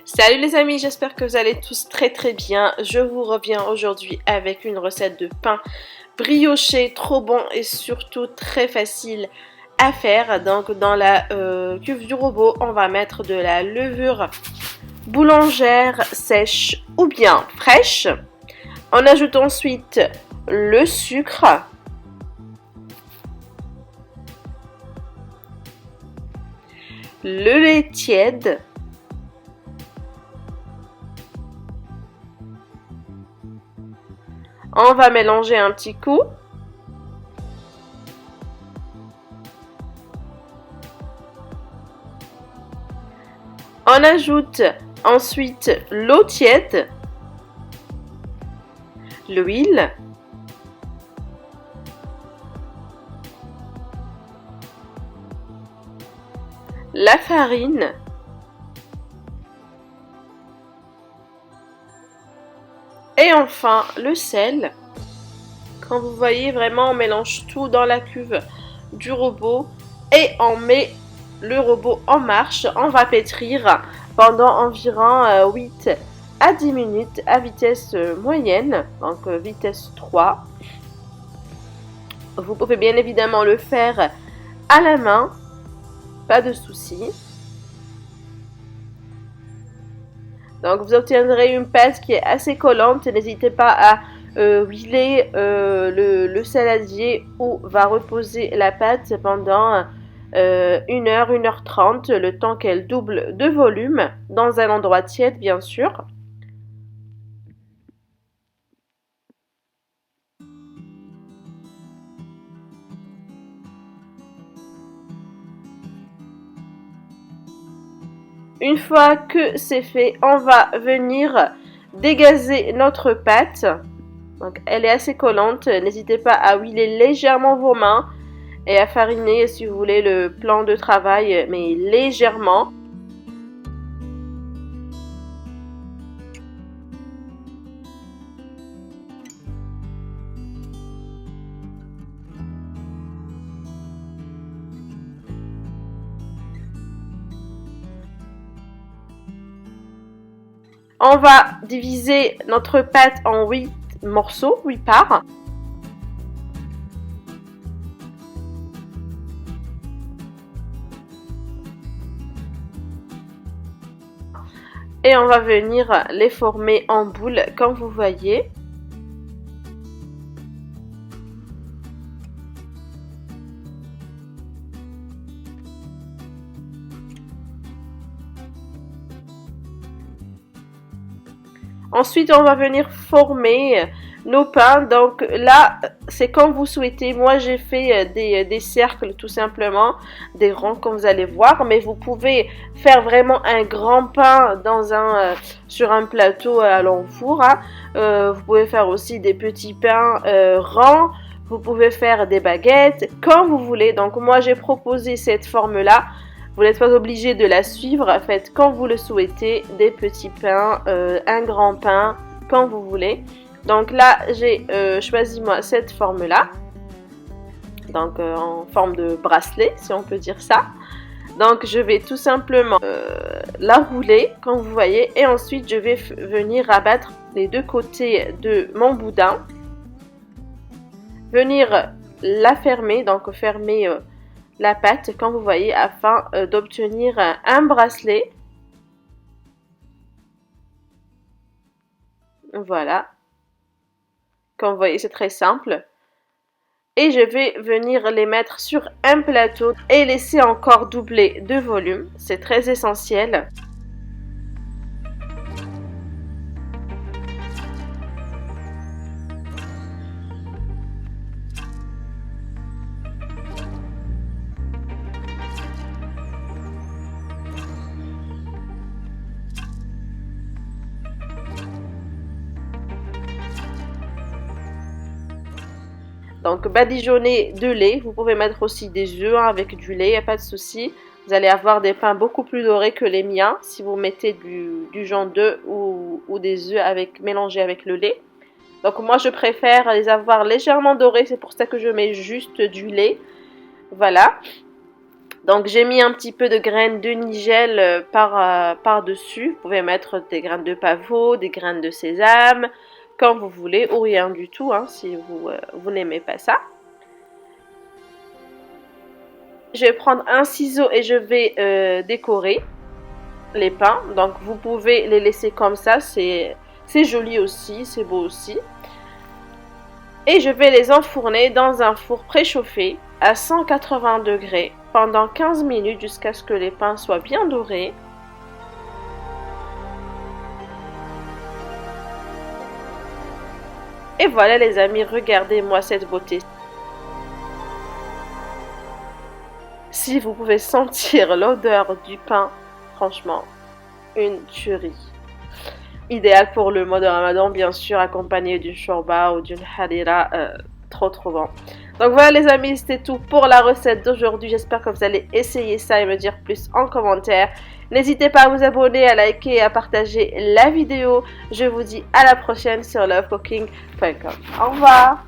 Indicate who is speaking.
Speaker 1: Salut les amis, j'espère que vous allez tous très bien. Je vous reviens aujourd'hui avec une recette de pain brioché, trop bon et surtout très facile à faire. Donc dans la cuve du robot, on va mettre de la levure boulangère sèche ou bien fraîche. On ajoute ensuite le sucre, le lait tiède, on va mélanger un petit coup. On ajoute ensuite l'eau tiède, l'huile, la farine, et enfin le sel. Quand vous voyez, vraiment on mélange tout dans la cuve du robot et on met le robot en marche. On va pétrir pendant environ 8 à 10 minutes à vitesse moyenne, donc vitesse 3. Vous pouvez bien évidemment le faire à la main, pas de souci. Donc vous obtiendrez une pâte qui est assez collante. N'hésitez pas à huiler le saladier où va reposer la pâte pendant 1h, 1h30, le temps qu'elle double de volume, dans un endroit tiède bien sûr. Une fois que c'est fait, on va venir dégazer notre pâte. Donc elle est assez collante, n'hésitez pas à huiler légèrement vos mains et à fariner si vous voulez le plan de travail, mais légèrement. On va diviser notre pâte en 8 morceaux, 8 parts. Et on va venir les former en boules comme vous voyez. Ensuite, on va venir former nos pains. Donc là, c'est comme vous souhaitez. Moi, j'ai fait des cercles tout simplement, des ronds comme vous allez voir. Mais vous pouvez faire vraiment un grand pain sur un plateau à l'enfour. Vous pouvez faire aussi des petits pains ronds. Vous pouvez faire des baguettes, comme vous voulez. Donc moi, j'ai proposé cette forme-là. Vous n'êtes pas obligé de la suivre, faites quand vous le souhaitez, des petits pains, un grand pain, quand vous voulez. Donc là, j'ai choisi moi cette forme-là, donc en forme de bracelet, si on peut dire ça. Donc je vais tout simplement la rouler, comme vous voyez, et ensuite je vais venir abattre les deux côtés de mon boudin, venir la fermer, donc fermer la pâte, comme vous voyez, afin d'obtenir un bracelet. Voilà. Comme vous voyez, c'est très simple. Et je vais venir les mettre sur un plateau et laisser encore doubler de volume. C'est très essentiel. Donc badigeonner de lait, vous pouvez mettre aussi des œufs avec du lait, il n'y a pas de souci. Vous allez avoir des pains beaucoup plus dorés que les miens si vous mettez du jaune d'œuf ou des œufs mélangés avec le lait. Donc moi je préfère les avoir légèrement dorés, c'est pour ça que je mets juste du lait. Voilà. Donc j'ai mis un petit peu de graines de nigel par-dessus. Vous pouvez mettre des graines de pavot, des graines de sésame, quand vous voulez, ou rien du tout hein, si vous n'aimez pas ça. Je vais prendre un ciseau et je vais décorer les pains. Donc vous pouvez les laisser comme ça, c'est joli aussi, c'est beau aussi. Et je vais les enfourner dans un four préchauffé à 180 degrés pendant 15 minutes jusqu'à ce que les pains soient bien dorés. Et voilà les amis, regardez-moi cette beauté. Si vous pouvez sentir l'odeur du pain, franchement, une tuerie. Idéal pour le mois de Ramadan, bien sûr, accompagné d'une shorba ou d'une harira, trop bon. Donc voilà les amis, c'était tout pour la recette d'aujourd'hui. J'espère que vous allez essayer ça et me dire plus en commentaire. N'hésitez pas à vous abonner, à liker et à partager la vidéo. Je vous dis à la prochaine sur lovecooking.com. Au revoir!